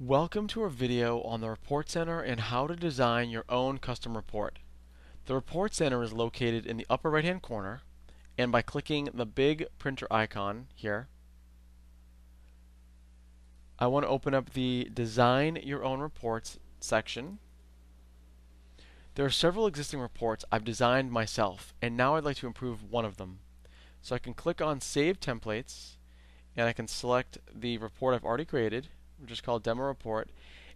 Welcome to our video on the Report Center and how to design your own custom report. The Report Center is located in the upper right hand corner, and by clicking the big printer icon here, I want to open up the Design Your Own Reports section. There are several existing reports I've designed myself, and now I'd like to improve one of them. So I can click on Save Templates, and I can select the report I've already created, which is called Demo Report.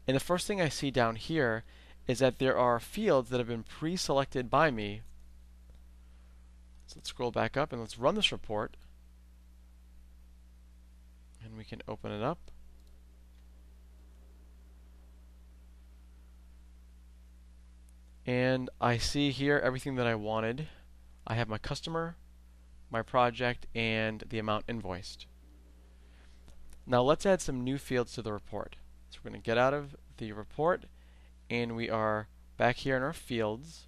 And the first thing I see down here is that there are fields that have been pre-selected by me. So let's scroll back up and let's run this report. And we can open it up. And I see here everything that I wanted. I have my customer, my project, and the amount invoiced. Now let's add some new fields to the report. So we're going to get out of the report, and we are back here in our fields.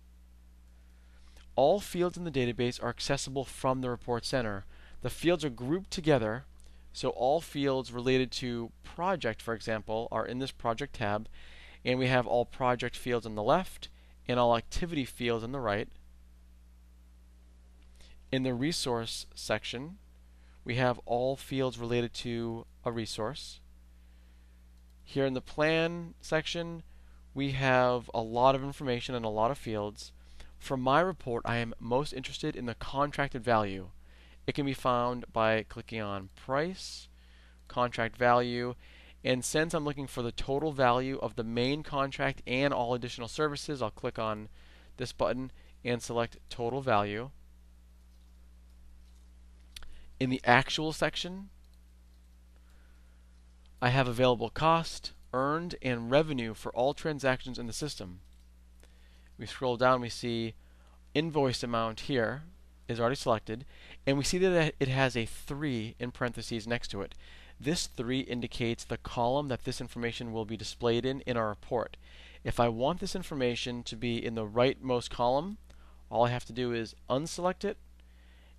All fields in the database are accessible from the Report Center. The fields are grouped together, so all fields related to project, for example, are in this project tab, and we have all project fields on the left and all activity fields on the right. In the resource section, we have all fields related to a resource. Here in the plan section, we have a lot of information and a lot of fields. For my report, I am most interested in the contracted value. It can be found by clicking on Price, Contract Value, and since I'm looking for the total value of the main contract and all additional services, I'll click on this button and select Total Value. In the Actual section, I have available cost, earned, and revenue for all transactions in the system. We scroll down, we see invoice amount here is already selected, and we see that it has a 3 in parentheses next to it. This 3 indicates the column that this information will be displayed in our report. If I want this information to be in the rightmost column, all I have to do is unselect it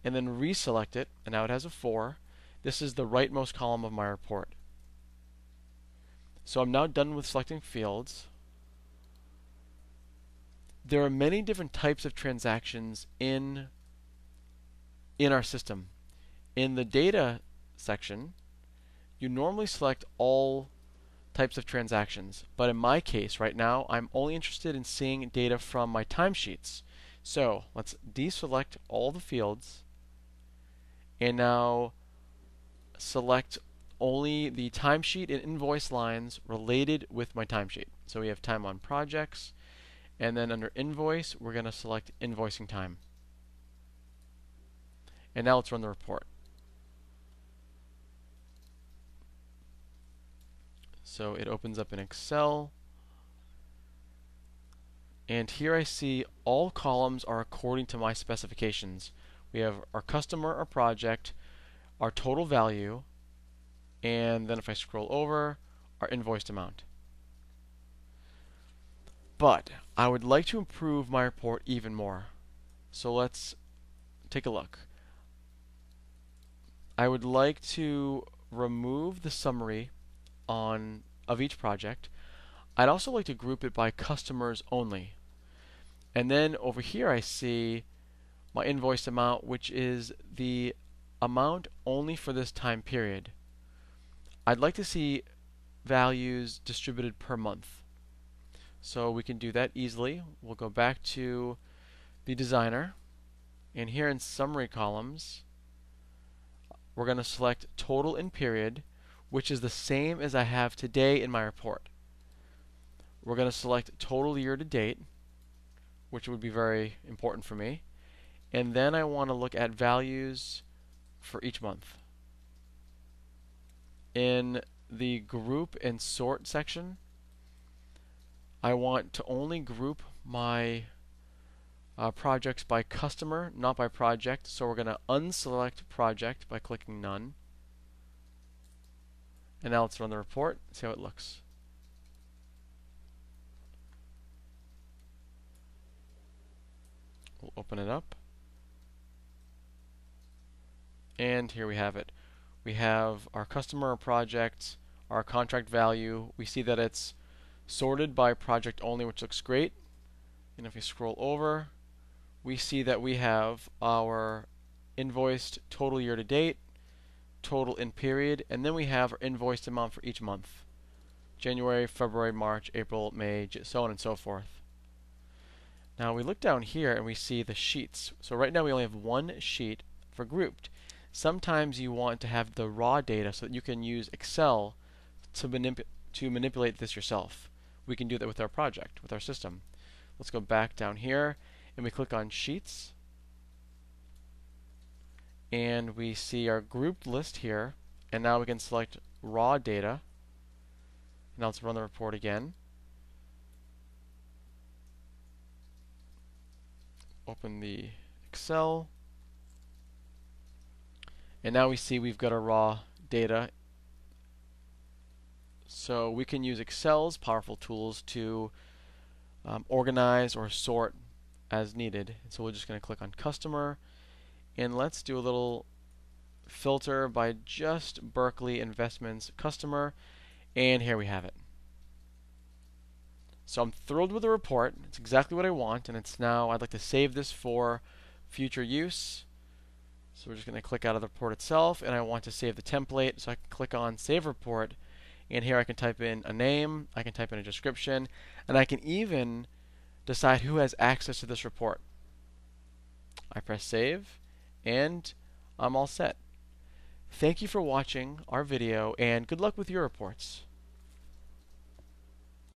and then reselect it, and now it has a 4. This is the rightmost column of my report. So I'm now done with selecting fields. There are many different types of transactions in our system. In the data section, you normally select all types of transactions, but in my case right now, I'm only interested in seeing data from my timesheets. So let's deselect all the fields and now select only the timesheet and invoice lines related with my timesheet. So we have time on projects, and then under invoice, we're going to select invoicing time. And now let's run the report. So it opens up in Excel, and here I see all columns are according to my specifications. We have our customer, our project, our total value, and then if I scroll over, our invoiced amount. But I would like to improve my report even more. So let's take a look. I would like to remove the summary of each project. I'd also like to group it by customers only. And then over here I see my invoiced amount, which is the amount only for this time period. I'd like to see values distributed per month. So we can do that easily. We'll go back to the designer, and here in summary columns, we're going to select total in period, which is the same as I have today in my report. We're going to select total year to date, which would be very important for me. And then I want to look at values for each month. In the group and sort section, I want to only group my projects by customer, not by project. So we're going to unselect project by clicking none. And now let's run the report, see how it looks. We'll open it up. And here we have it. We have our customer, our project, our contract value. We see that it's sorted by project only, which looks great. And if we scroll over, we see that we have our invoiced total year to date, total in period, and then we have our invoiced amount for each month. January, February, March, April, May, so on and so forth. Now we look down here and we see the sheets. So right now we only have one sheet for grouped. Sometimes you want to have the raw data so that you can use Excel to manipulate this yourself. We can do that with our project, with our system. Let's go back down here and we click on Sheets. And we see our grouped list here. And now we can select raw data. Now let's run the report again. Open the Excel. And now we see we've got our raw data. So we can use Excel's powerful tools to organize or sort as needed. So we're just going to click on Customer. And let's do a little filter by just Berkeley Investments Customer. And here we have it. So I'm thrilled with the report. It's exactly what I want. And it's now, I'd like to save this for future use. So we're just going to click out of the report itself. And I want to save the template. So I can click on Save Report. And here I can type in a name. I can type in a description. And I can even decide who has access to this report. I press Save. And I'm all set. Thank you for watching our video, and good luck with your reports.